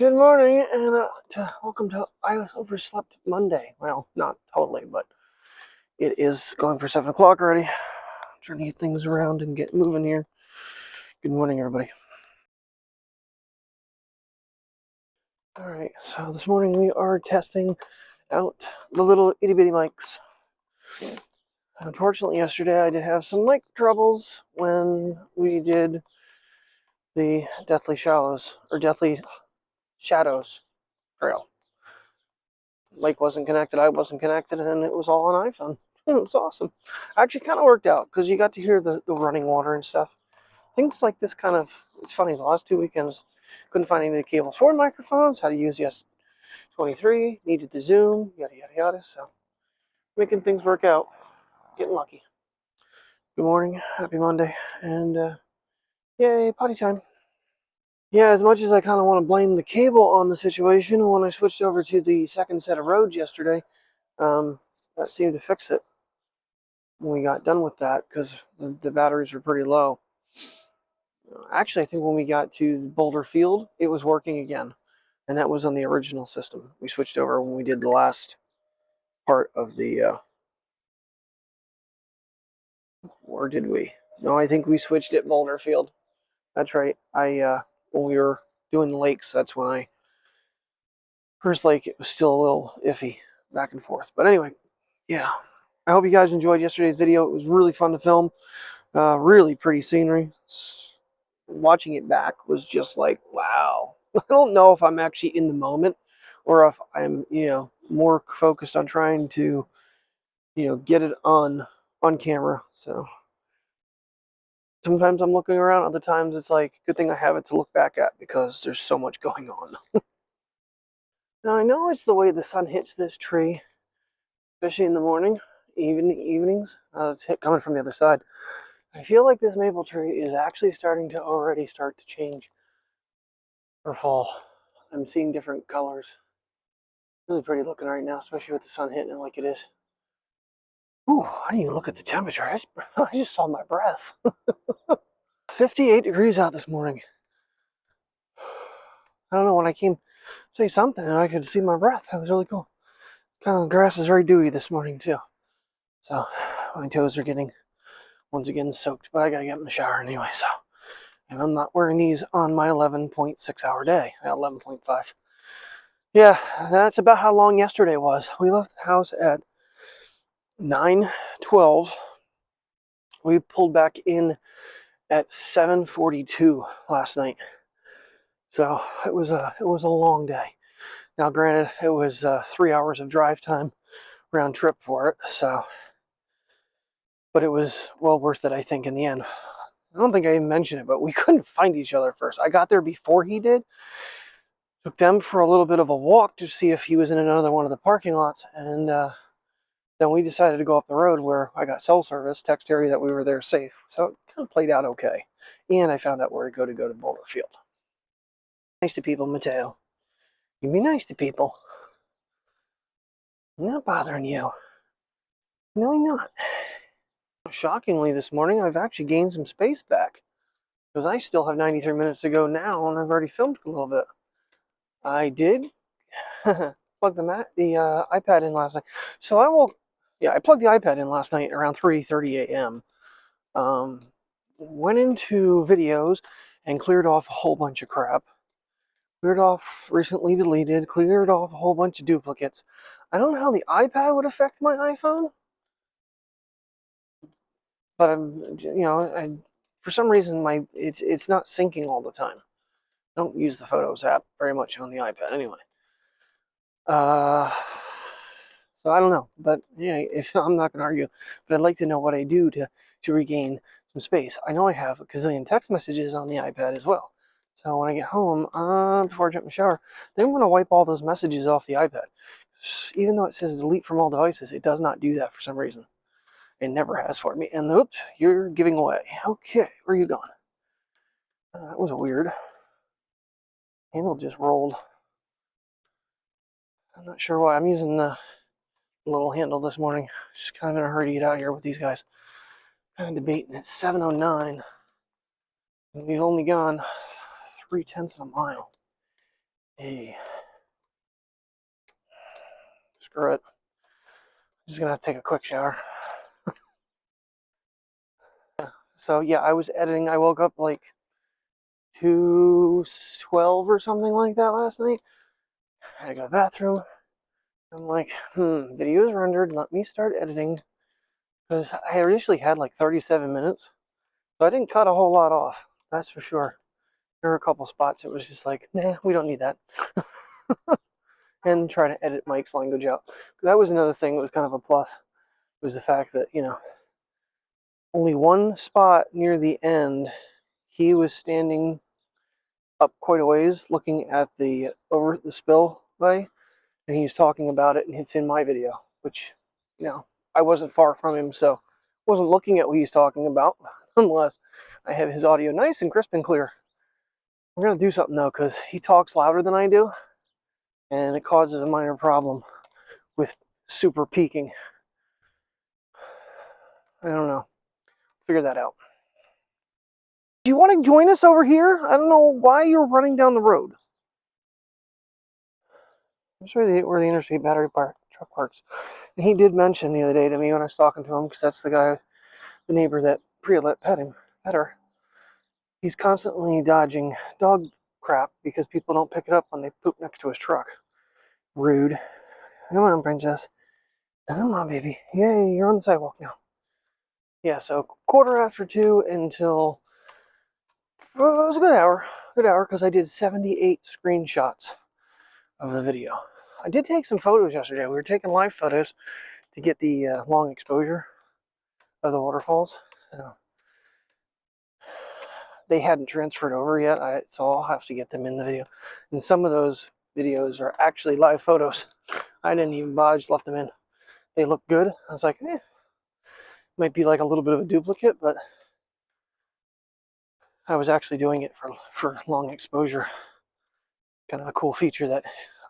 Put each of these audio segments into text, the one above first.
Good morning, and welcome to I Overslept Monday. Well, not totally, but it is going for 7 o'clock already. Trying to get things around and get moving here. Good morning, everybody. Alright, so this morning we are testing out the little itty bitty mics. Unfortunately, yesterday I did have some mic troubles when we did the Deathly Shadows trail. Mic wasn't connected, I wasn't connected, and it was all on iPhone. It was awesome. Actually kind of worked out because you got to hear the running water and stuff. Things like this it's funny, the last 2 weekends couldn't find any cables for microphones, how to use the S23, needed the zoom, yada yada yada, so making things work out, getting lucky. Good morning, happy Monday, and yay, potty time. Yeah, as much as I kind of want to blame the cable on the situation, when I switched over to the second set of roads yesterday, that seemed to fix it when we got done with that, because the batteries were pretty low. Actually, I think when we got to Boulder Field, it was working again, and that was on the original system. We switched over when we did the last part of the, or did we? No, I think we switched at Boulder Field. That's right. When we were doing the lakes, that's when first lake, it was still a little iffy, back and forth. But anyway, yeah. I hope you guys enjoyed yesterday's video. It was really fun to film. Really pretty scenery. Watching it back was just like, wow. I don't know if I'm actually in the moment or if I'm, more focused on trying to, get it on camera. So sometimes I'm looking around, other times it's like, good thing I have it to look back at because there's so much going on. Now I know it's the way the sun hits this tree, especially in the morning, evenings. It's coming from the other side. I feel like this maple tree is actually starting to already start to change for fall. I'm seeing different colors. Really pretty looking right now, especially with the sun hitting it like it is. Ooh, I didn't even look at the temperature. I just saw my breath. 58 degrees out this morning. I don't know, when I came say something and I could see my breath. That was really cool. Kind of the grass is very dewy this morning too. So my toes are getting once again soaked, but I gotta get in the shower anyway, so. And I'm not wearing these on my 11.6 hour day. 11.5. Yeah, that's about how long yesterday was. We left the house at 9:12. We pulled back in at 7:42 last night. So it was a long day. Now, granted, it was 3 hours of drive time round trip for it. So, but it was well worth it, I think, in the end. I don't think I even mentioned it, but we couldn't find each other first. I got there before he did. Took them for a little bit of a walk to see if he was in another one of the parking lots, and then we decided to go up the road where I got cell service, text Harry that we were there safe. So it kind of played out okay. And I found out where to go to Boulder Field. Nice to people, Mateo. You be nice to people. I'm not bothering you. No, I'm not. Shockingly, this morning, I've actually gained some space back. Because I still have 93 minutes to go now, and I've already filmed a little bit. I did plug the iPad in last night. So I plugged the iPad in last night around 3:30 a.m. Went into videos and cleared off a whole bunch of crap. Cleared off recently deleted, cleared off a whole bunch of duplicates. I don't know how the iPad would affect my iPhone, but for some reason it's not syncing all the time. I don't use the Photos app very much on the iPad anyway. So I don't know, but yeah, if I'm not gonna argue, but I'd like to know what I do to regain some space. I know I have a gazillion text messages on the iPad as well. So when I get home, before I jump in the shower, then I'm gonna wipe all those messages off the iPad. Even though it says delete from all devices, it does not do that for some reason. It never has for me. And oops, you're giving away. Okay, where are you going? That was weird. Handle just rolled. I'm not sure why. I'm using the little handle this morning. Just kind of in a hurry to get out here with these guys. Kind of debating. It's 7:09. And we've only gone 0.3 of a mile. Hey, screw it. Just gonna have to take a quick shower. So yeah, I was editing. I woke up like 2:12 or something like that last night. I had to go to the bathroom. I'm like, video is rendered. Let me start editing. Because I initially had like 37 minutes. So I didn't cut a whole lot off. That's for sure. There were a couple spots it was just like, nah, we don't need that. And try to edit Mike's language out. That was another thing that was kind of a plus. Was the fact that, only one spot near the end, he was standing up quite a ways looking at the over the spillway, and he's talking about it, and it's in my video, which, I wasn't far from him, so wasn't looking at what he's talking about, unless I have his audio nice and crisp and clear. We're going to do something, though, because he talks louder than I do, and it causes a minor problem with super peaking. I don't know. Figure that out. Do you want to join us over here? I don't know why you're running down the road. That's where the interstate battery truck parks. And he did mention the other day to me when I was talking to him, because that's the guy, the neighbor that Priya let pet her. He's constantly dodging dog crap because people don't pick it up when they poop next to his truck. Rude. Come on, princess. Come on, baby. Yay, you're on the sidewalk now. Yeah, so 2:15 until it was a good hour. Good hour, because I did 78 screenshots of the video. I did take some photos yesterday. We were taking live photos to get the long exposure of the waterfalls. So they hadn't transferred over yet, so I'll have to get them in the video. And some of those videos are actually live photos. I didn't even bother, just left them in. They look good. I was like, might be like a little bit of a duplicate, but I was actually doing it for long exposure. Kind of a cool feature that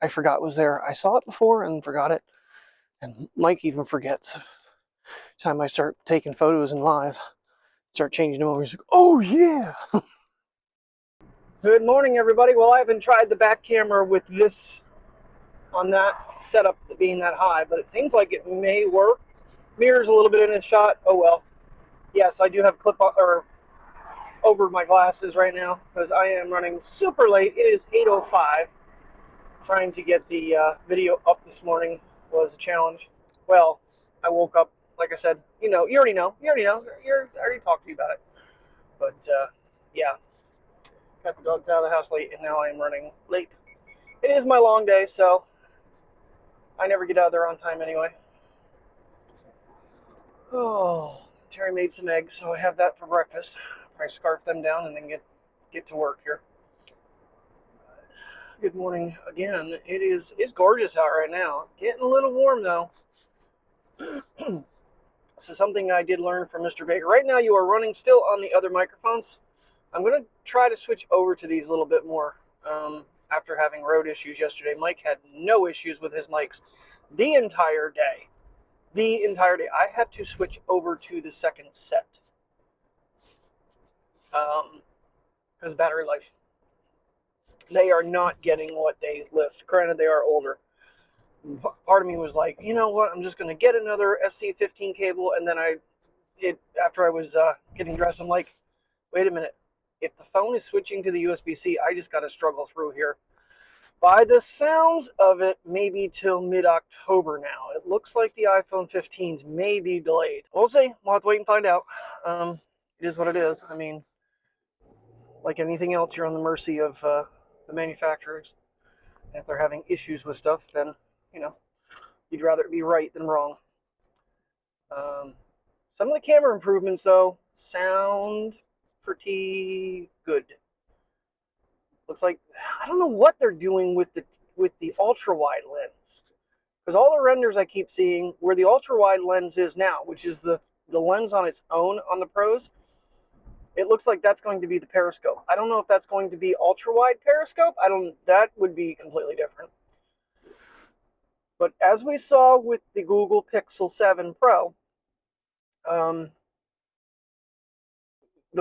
I forgot was there. I saw it before and forgot it. And Mike even forgets. Time I start taking photos in live, start changing them over, he's like, oh yeah! Good morning, everybody. Well, I haven't tried the back camera with this on that setup being that high, but it seems like it may work. Mirror's a little bit in the shot. Oh well. Yes, I do have clip or over my glasses right now because I am running super late. It is 8:05. Trying to get the video up this morning was a challenge. Well, I woke up, like I said, you already know. I already talked to you about it. But yeah, got the dogs out of the house late, and now I am running late. It is my long day, so I never get out there on time anyway. Oh, Terry made some eggs, so I have that for breakfast. I scarf them down and then get to work here. Good morning again. It's gorgeous out right now. Getting a little warm though. So something I did learn from Mr. Baker. Right now you are running still on the other microphones. I'm going to try to switch over to these a little bit more. After having road issues yesterday, Mike had no issues with his mics the entire day. I had to switch over to the second set. Because battery life. They are not getting what they list. Granted, they are older. Part of me was like, you know what? I'm just going to get another SC15 cable. And then after I was getting dressed, I'm like, wait a minute. If the phone is switching to the USB-C, I just got to struggle through here. By the sounds of it, maybe till mid-October now. It looks like the iPhone 15s may be delayed. We'll see. We'll have to wait and find out. It is what it is. I mean, like anything else, you're on the mercy of the manufacturers. And if they're having issues with stuff, then, you'd rather it be right than wrong. Some of the camera improvements, though, sound pretty good. Looks like, I don't know what they're doing with the ultra-wide lens. Because all the renders I keep seeing, where the ultra-wide lens is now, which is the lens on its own on the Pros, it looks like that's going to be the periscope. I don't know if that's going to be ultra-wide periscope. That would be completely different. But as we saw with the Google Pixel 7 Pro, the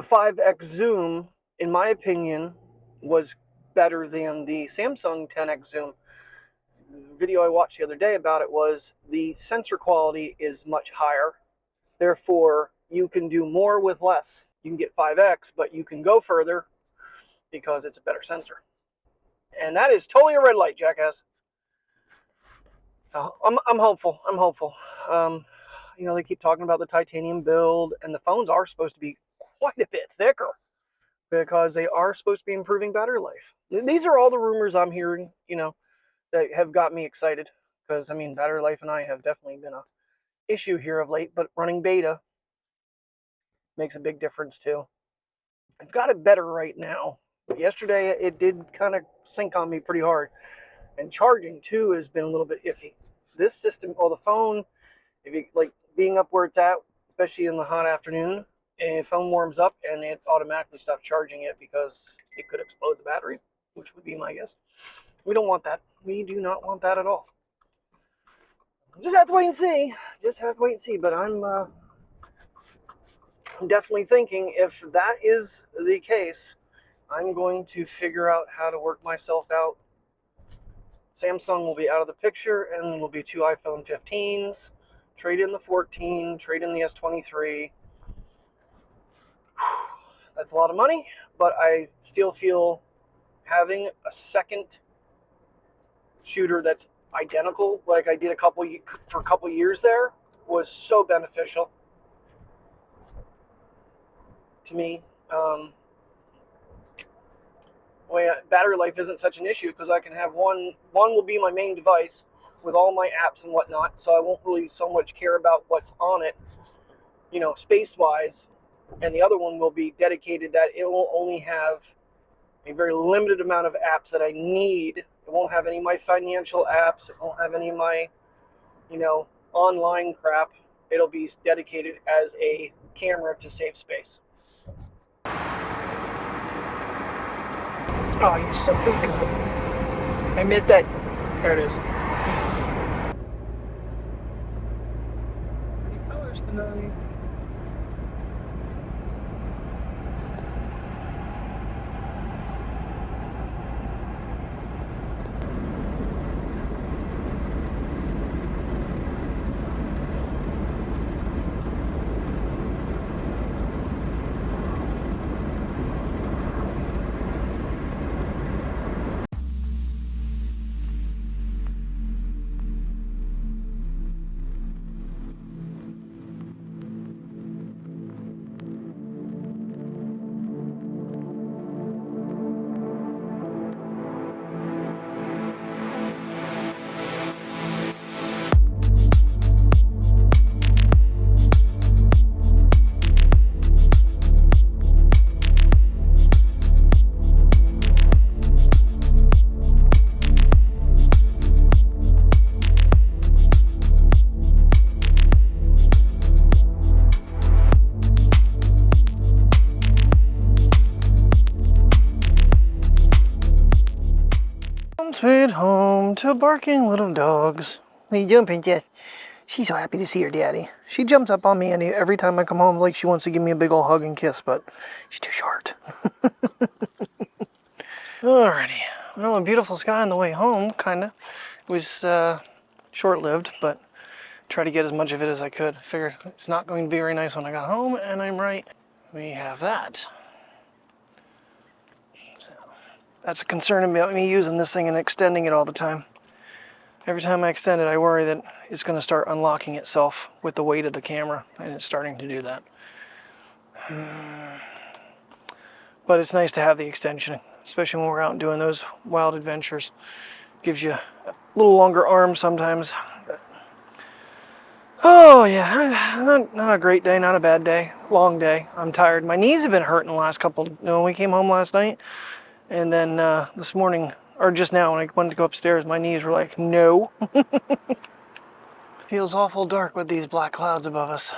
5x zoom, in my opinion, was better than the Samsung 10x zoom. The video I watched the other day about it was the sensor quality is much higher. Therefore, you can do more with less. You can get 5x, but you can go further because it's a better sensor. And that is totally a red light, jackass. I'm hopeful. I'm hopeful. You know, they keep talking about the titanium build, and the phones are supposed to be quite a bit thicker because they are supposed to be improving battery life. These are all the rumors I'm hearing, you know, that have got me excited because, I mean, battery life and I have definitely been a issue here of late, but running beta makes a big difference too. I've got it better right now. But yesterday it did kind of sink on me pretty hard. And charging too has been a little bit iffy. This system, or the phone, if you like being up where it's at, especially in the hot afternoon, and the phone warms up and it automatically stops charging it because it could explode the battery, which would be my guess. We don't want that. We do not want that at all. Just have to wait and see. Just have to wait and see. But I'm definitely thinking if that is the case, I'm going to figure out how to work myself out. Samsung will be out of the picture, and will be 2 iPhone 15s. Trade in the 14, trade in the S23. That's a lot of money, but I still feel having a second shooter that's identical, like I did for a couple years there, was so beneficial to me. Battery life isn't such an issue because I can have one will be my main device with all my apps and whatnot, so I won't really so much care about what's on it, you know, space wise, and the other one will be dedicated that it will only have a very limited amount of apps that I need. It won't have any of my financial apps, it won't have any of my, you know, online crap. It'll be dedicated as a camera to save space. Oh, you're so good. I missed that. There it is. Pretty colors tonight. Sweet home to barking little dogs. What are you doing, Princess? She's so happy to see her daddy. She jumps up on me every time I come home like she wants to give me a big old hug and kiss, but she's too short. Alrighty. Well, a beautiful sky on the way home, kinda. It was short-lived, but try to get as much of it as I could. Figured it's not going to be very nice when I got home, and I'm right. We have that. That's a concern about me using this thing and extending it all the time. Every time I extend it, I worry that it's going to start unlocking itself with the weight of the camera, and it's starting to do that. But it's nice to have the extension, especially when we're out doing those wild adventures. Gives you a little longer arm sometimes. Oh yeah, not a great day, not a bad day. Long day. I'm tired. My knees have been hurting the last couple. You know, when we came home last night, and then this morning, or just now when I went to go upstairs, my knees were like, no. Feels awful dark with these black clouds above us.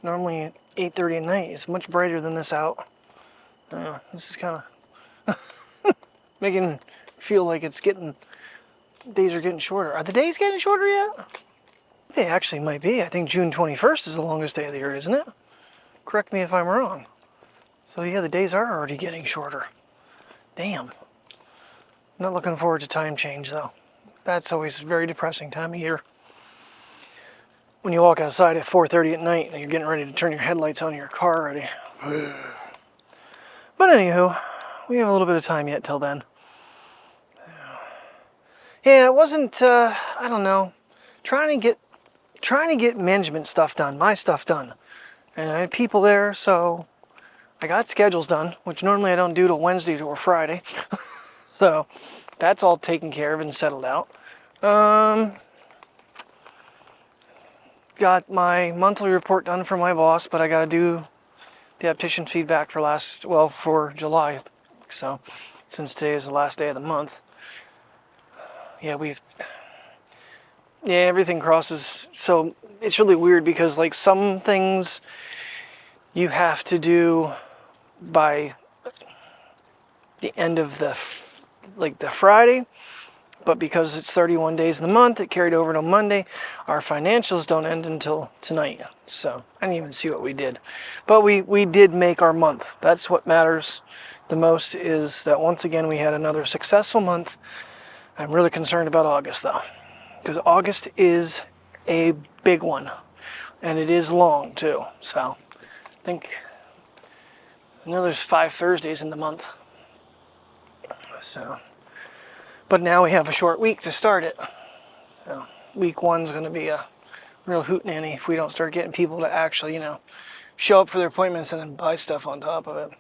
Normally at 8:30 at night, it's much brighter than this out. This is kind of making it feel like it's getting, days are getting shorter. Are the days getting shorter yet? They actually might be. I think June 21st is the longest day of the year, isn't it? Correct me if I'm wrong. So yeah, the days are already getting shorter. Damn. Not looking forward to time change though. That's always a very depressing time of year. When you walk outside at 4:30 at night and you're getting ready to turn your headlights on in your car already. But anywho, we have a little bit of time yet till then. Yeah, it wasn't, I don't know, trying to get management stuff done, my stuff done. And I had people there, so I got schedules done, which normally I don't do till Wednesday or Friday. So that's all taken care of and settled out. Got my monthly report done for my boss, but I got to do the optician feedback for July. So since today is the last day of the month, yeah, everything crosses. So it's really weird because like some things you have to do by the end of the Friday, but because it's 31 days in the month, it carried over to Monday. Our financials don't end until tonight, so I didn't even see what we did. But we did make our month. That's what matters the most, is that once again we had another successful month. I'm really concerned about August though, because August is a big one, and it is long too. So I know there's 5 Thursdays in the month. So, but now we have a short week to start it. So week 1's going to be a real hootenanny if we don't start getting people to actually, show up for their appointments and then buy stuff on top of it.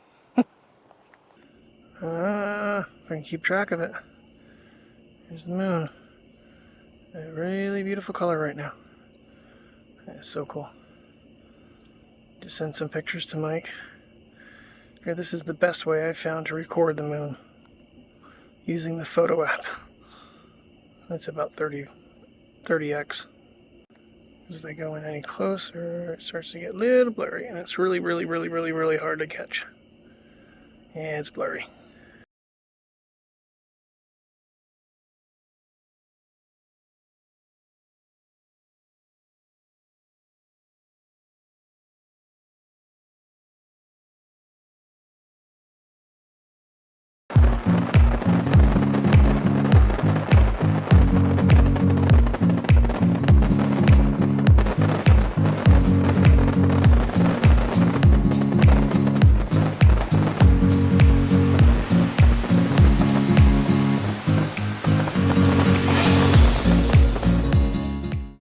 If I can keep track of it. Here's the moon. A really beautiful color right now. It's so cool. Just sent some pictures to Mike. Here, this is the best way I've found to record the moon, using the photo app. That's about 30x. As I go in any closer, it starts to get a little blurry, and it's really, really, really, really, really hard to catch. Yeah, it's blurry.